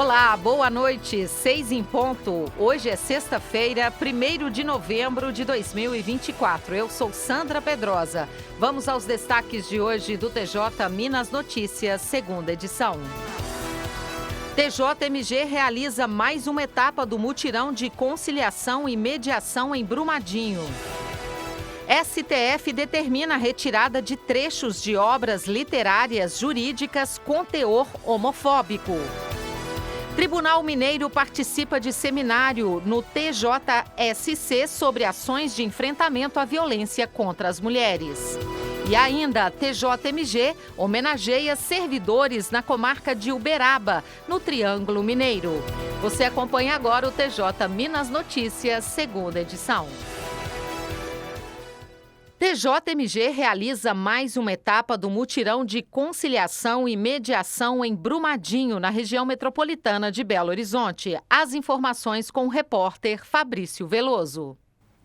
Olá, boa noite, 6 em ponto. Hoje é sexta-feira, 1º de novembro de 2024. Eu sou Sandra Pedrosa. Vamos aos destaques de hoje do TJ Minas Notícias, segunda edição. TJMG realiza mais uma etapa do mutirão de conciliação e mediação em Brumadinho. STF determina a retirada de trechos de obras literárias jurídicas com teor homofóbico. Tribunal Mineiro participa de seminário no TJSC sobre ações de enfrentamento à violência contra as mulheres. E ainda, TJMG homenageia servidores na comarca de Uberaba, no Triângulo Mineiro. Você acompanha agora o TJ Minas Notícias, segunda edição. TJMG realiza mais uma etapa do mutirão de conciliação e mediação em Brumadinho, na região metropolitana de Belo Horizonte. As informações com o repórter Fabrício Veloso.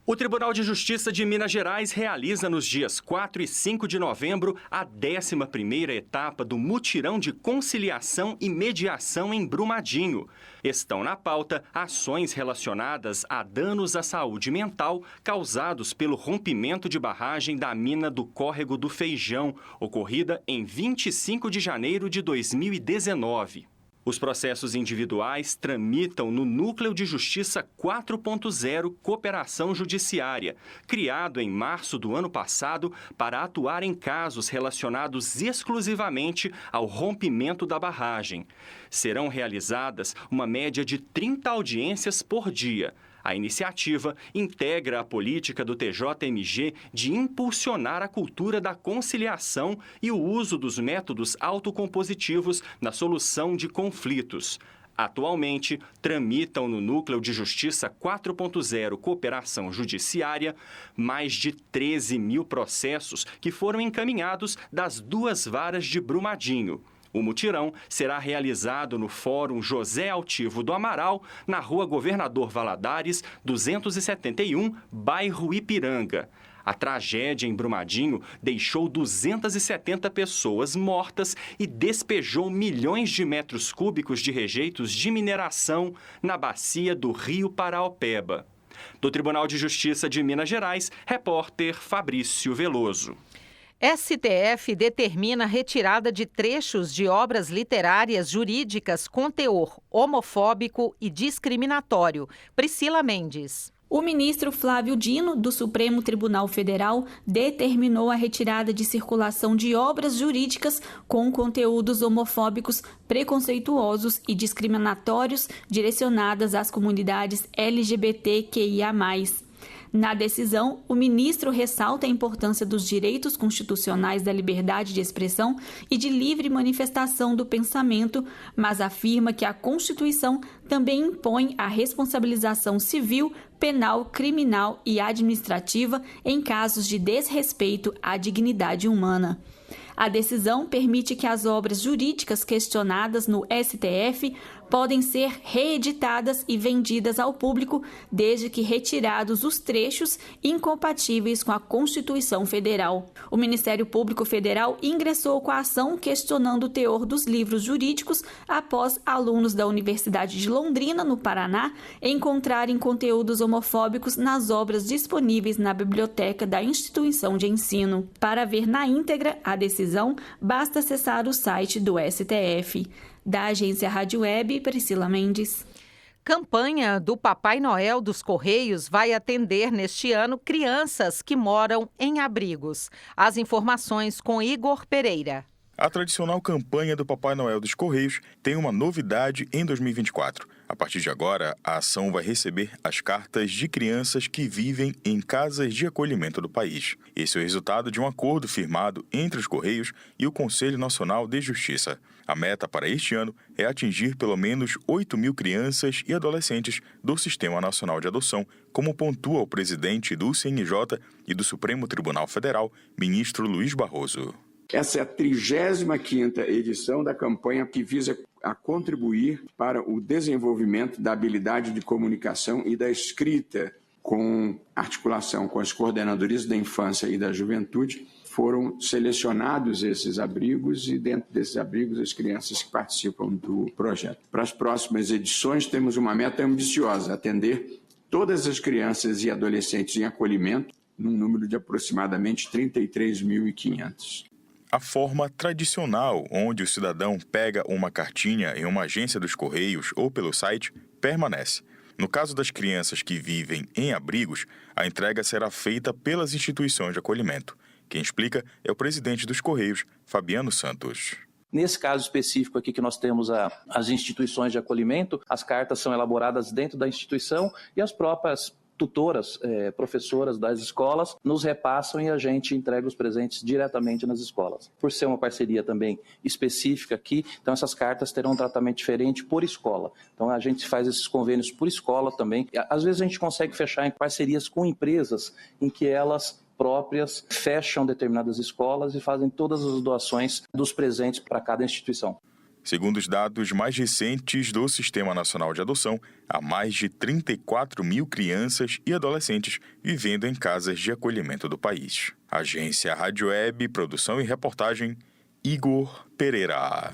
O Tribunal de Justiça de Minas Gerais realiza nos dias 4 e 5 de novembro a 11ª etapa do mutirão de conciliação e mediação em Brumadinho. Estão na pauta ações relacionadas a danos à saúde mental causados pelo rompimento de barragem da mina do Córrego do Feijão, ocorrida em 25 de janeiro de 2019. Os processos individuais tramitam no Núcleo de Justiça 4.0 Cooperação Judiciária, criado em março do ano passado para atuar em casos relacionados exclusivamente ao rompimento da barragem. Serão realizadas uma média de 30 audiências por dia. A iniciativa integra a política do TJMG de impulsionar a cultura da conciliação e o uso dos métodos autocompositivos na solução de conflitos. Atualmente, tramitam no Núcleo de Justiça 4.0 Cooperação Judiciária mais de 13 mil processos que foram encaminhados das duas varas de Brumadinho. O mutirão será realizado no Fórum José Altivo do Amaral, na Rua Governador Valadares, 271, bairro Ipiranga. A tragédia em Brumadinho deixou 270 pessoas mortas e despejou milhões de metros cúbicos de rejeitos de mineração na bacia do Rio Paraopeba. Do Tribunal de Justiça de Minas Gerais, repórter Fabrício Veloso. STF determina a retirada de trechos de obras literárias jurídicas com teor homofóbico e discriminatório. Priscila Mendes. O ministro Flávio Dino, do Supremo Tribunal Federal, determinou a retirada de circulação de obras jurídicas com conteúdos homofóbicos, preconceituosos e discriminatórios direcionadas às comunidades LGBTQIA+. Na decisão, o ministro ressalta a importância dos direitos constitucionais da liberdade de expressão e de livre manifestação do pensamento, mas afirma que a Constituição também impõe a responsabilização civil, penal, criminal e administrativa em casos de desrespeito à dignidade humana. A decisão permite que as obras jurídicas questionadas no STF podem ser reeditadas e vendidas ao público desde que retirados os trechos incompatíveis com a Constituição Federal. O Ministério Público Federal ingressou com a ação questionando o teor dos livros jurídicos após alunos da Universidade de Londrina, no Paraná, encontrarem conteúdos homofóbicos nas obras disponíveis na biblioteca da instituição de ensino. Para ver na íntegra a decisão, basta acessar o site do STF. Da agência Rádio Web, Priscila Mendes. Campanha do Papai Noel dos Correios vai atender neste ano crianças que moram em abrigos. As informações com Igor Pereira. A tradicional campanha do Papai Noel dos Correios tem uma novidade em 2024. A partir de agora, a ação vai receber as cartas de crianças que vivem em casas de acolhimento do país. Esse é o resultado de um acordo firmado entre os Correios e o Conselho Nacional de Justiça. A meta para este ano é atingir pelo menos 8 mil crianças e adolescentes do Sistema Nacional de Adoção, como pontua o presidente do CNJ e do Supremo Tribunal Federal, ministro Luiz Barroso. Essa é a 35ª edição da campanha que visa a contribuir para o desenvolvimento da habilidade de comunicação e da escrita, com articulação com as coordenadorias da infância e da juventude, foram selecionados esses abrigos e dentro desses abrigos as crianças que participam do projeto. Para as próximas edições temos uma meta ambiciosa, atender todas as crianças e adolescentes em acolhimento, num número de aproximadamente 33.500. A forma tradicional, onde o cidadão pega uma cartinha em uma agência dos Correios ou pelo site, permanece. No caso das crianças que vivem em abrigos, a entrega será feita pelas instituições de acolhimento. Quem explica é o presidente dos Correios, Fabiano Santos. Nesse caso específico aqui que nós temos as instituições de acolhimento, as cartas são elaboradas dentro da instituição e as próprias tutoras, professoras das escolas nos repassam e a gente entrega os presentes diretamente nas escolas. Por ser uma parceria também específica aqui, então essas cartas terão um tratamento diferente por escola. Então a gente faz esses convênios por escola também. Às vezes a gente consegue fechar em parcerias com empresas em que elas próprias fecham determinadas escolas e fazem todas as doações dos presentes para cada instituição. Segundo os dados mais recentes do Sistema Nacional de Adoção, há mais de 34 mil crianças e adolescentes vivendo em casas de acolhimento do país. Agência Rádio Web, produção e reportagem, Igor Pereira.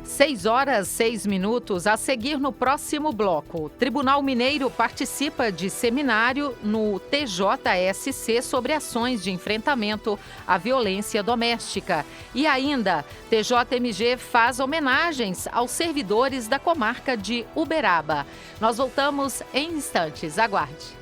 6h06. A seguir no próximo bloco. Tribunal Mineiro participa de seminário no TJSC sobre ações de enfrentamento à violência doméstica. E ainda, TJMG faz homenagens aos servidores da comarca de Uberaba. Nós voltamos em instantes. Aguarde.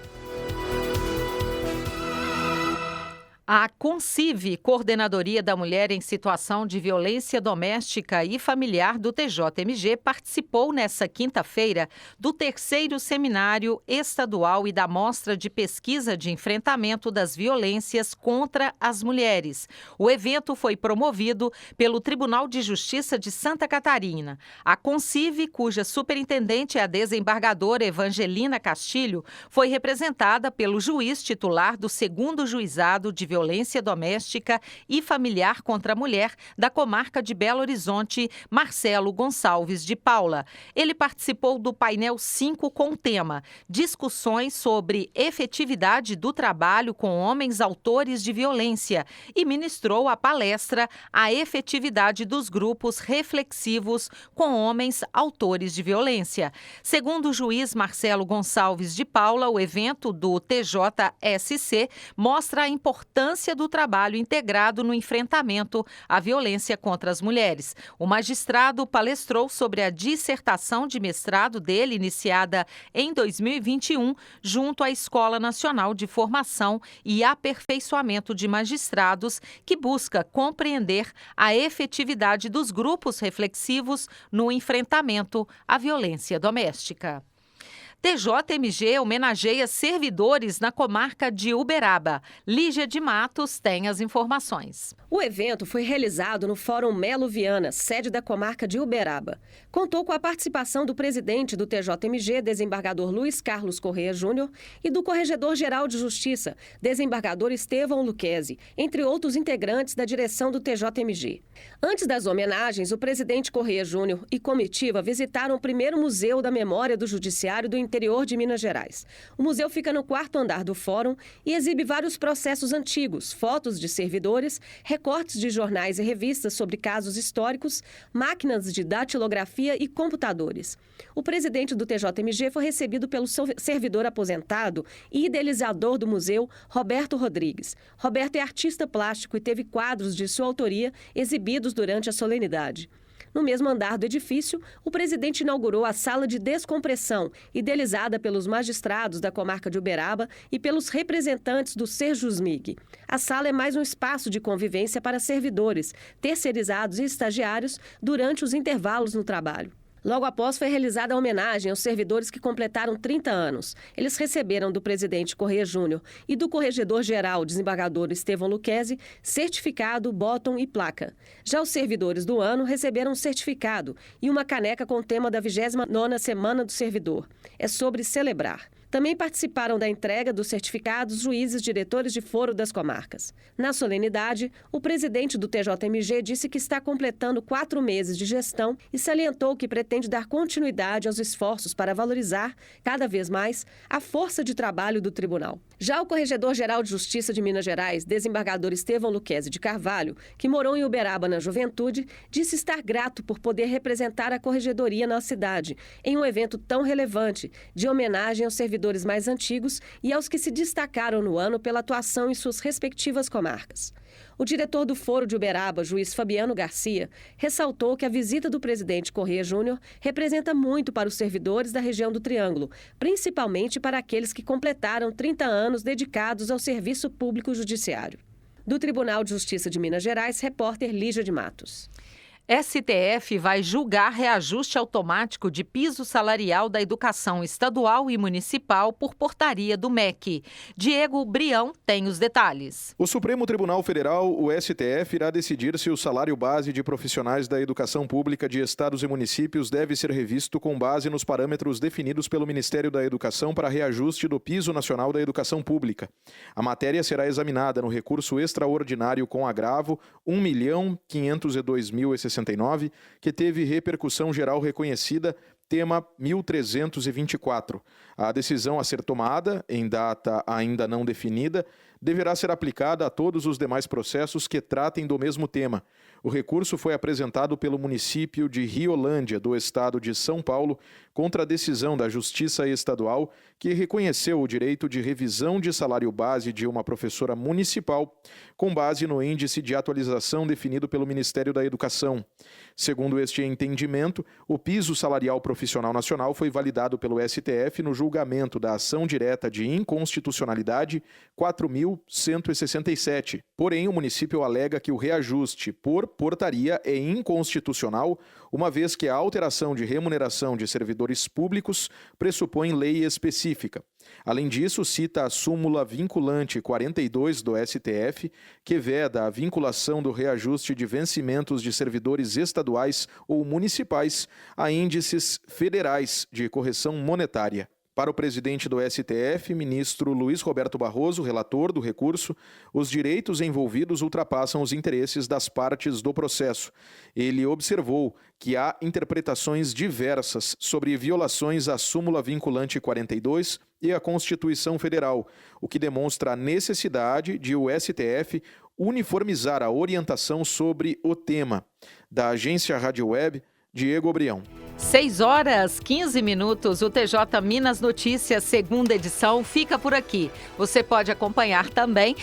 A CONCIV, Coordenadoria da Mulher em Situação de Violência Doméstica e Familiar do TJMG, participou nesta quinta-feira do 3º Seminário Estadual e da Mostra de Pesquisa de Enfrentamento das Violências contra as Mulheres. O evento foi promovido pelo Tribunal de Justiça de Santa Catarina. A CONCIV, cuja superintendente é a desembargadora Evangelina Castilho, foi representada pelo juiz titular do 2º Juizado de Violência Doméstica e Familiar contra a Mulher da comarca de Belo Horizonte, Marcelo Gonçalves de Paula. Ele participou do painel 5 com o tema Discussões sobre efetividade do trabalho com homens autores de violência e ministrou a palestra A Efetividade dos Grupos Reflexivos com Homens Autores de Violência. Segundo o juiz Marcelo Gonçalves de Paula, o evento do TJSC mostra a importância do trabalho integrado no enfrentamento à violência contra as mulheres. O magistrado palestrou sobre a dissertação de mestrado dele, iniciada em 2021, junto à Escola Nacional de Formação e Aperfeiçoamento de Magistrados, que busca compreender a efetividade dos grupos reflexivos no enfrentamento à violência doméstica. TJMG homenageia servidores na comarca de Uberaba. Lígia de Matos tem as informações. O evento foi realizado no Fórum Melo Viana, sede da comarca de Uberaba. Contou com a participação do presidente do TJMG, desembargador Luiz Carlos Correia Júnior, e do Corregedor-Geral de Justiça, desembargador Estevão Luquezzi, entre outros integrantes da direção do TJMG. Antes das homenagens, o presidente Correia Júnior e comitiva visitaram o primeiro Museu da Memória do Judiciário do interior de Minas Gerais. O museu fica no 4º andar do fórum e exibe vários processos antigos, fotos de servidores, recortes de jornais e revistas sobre casos históricos, máquinas de datilografia e computadores. O presidente do TJMG foi recebido pelo servidor aposentado e idealizador do museu, Roberto Rodrigues. Roberto é artista plástico e teve quadros de sua autoria exibidos durante a solenidade. No mesmo andar do edifício, o presidente inaugurou a Sala de Descompressão, idealizada pelos magistrados da comarca de Uberaba e pelos representantes do Serjusmig. A sala é mais um espaço de convivência para servidores, terceirizados e estagiários durante os intervalos no trabalho. Logo após, foi realizada a homenagem aos servidores que completaram 30 anos. Eles receberam do presidente Correia Júnior e do corregedor-geral, desembargador Estevão Luquezzi, certificado, bottom e placa. Já os servidores do ano receberam um certificado e uma caneca com o tema da 29ª Semana do Servidor. É sobre celebrar. Também participaram da entrega dos certificados juízes diretores de foro das comarcas. Na solenidade, o presidente do TJMG disse que está completando 4 meses de gestão e salientou que pretende dar continuidade aos esforços para valorizar, cada vez mais, a força de trabalho do tribunal. Já o Corregedor-Geral de Justiça de Minas Gerais, desembargador Estevão Luquezzi de Carvalho, que morou em Uberaba na juventude, disse estar grato por poder representar a corregedoria na cidade, em um evento tão relevante, de homenagem aos servidores mais antigos e aos que se destacaram no ano pela atuação em suas respectivas comarcas. O diretor do Foro de Uberaba, juiz Fabiano Garcia, ressaltou que a visita do presidente Corrêa Júnior representa muito para os servidores da região do Triângulo, principalmente para aqueles que completaram 30 anos dedicados ao serviço público judiciário. Do Tribunal de Justiça de Minas Gerais, repórter Lígia de Matos. STF vai julgar reajuste automático de piso salarial da educação estadual e municipal por portaria do MEC. Diego Brião tem os detalhes. O Supremo Tribunal Federal, o STF, irá decidir se o salário base de profissionais da educação pública de estados e municípios deve ser revisto com base nos parâmetros definidos pelo Ministério da Educação para reajuste do piso nacional da educação pública. A matéria será examinada no recurso extraordinário com agravo 1.502.069, que teve repercussão geral reconhecida, tema 1324. A decisão a ser tomada, em data ainda não definida, deverá ser aplicada a todos os demais processos que tratem do mesmo tema. O recurso foi apresentado pelo município de Riolândia, do estado de São Paulo, contra a decisão da Justiça Estadual, que reconheceu o direito de revisão de salário base de uma professora municipal, com base no índice de atualização definido pelo Ministério da Educação. Segundo este entendimento, o piso salarial profissional nacional foi validado pelo STF no julgamento da ação direta de inconstitucionalidade 4.167. Porém, o município alega que o reajuste por portaria é inconstitucional, uma vez que a alteração de remuneração de servidores públicos pressupõe lei específica. Além disso, cita a súmula vinculante 42 do STF, que veda a vinculação do reajuste de vencimentos de servidores estaduais ou municipais a índices federais de correção monetária. Para o presidente do STF, ministro Luiz Roberto Barroso, relator do recurso, os direitos envolvidos ultrapassam os interesses das partes do processo. Ele observou que há interpretações diversas sobre violações à súmula vinculante 42 e à Constituição Federal, o que demonstra a necessidade de o STF uniformizar a orientação sobre o tema. Da agência Rádio Web, Diego Brião. 6h15. O TJ Minas Notícias, segunda edição, fica por aqui. Você pode acompanhar também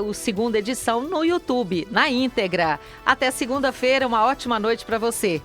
o segunda edição no YouTube, na íntegra. Até segunda-feira, uma ótima noite para você.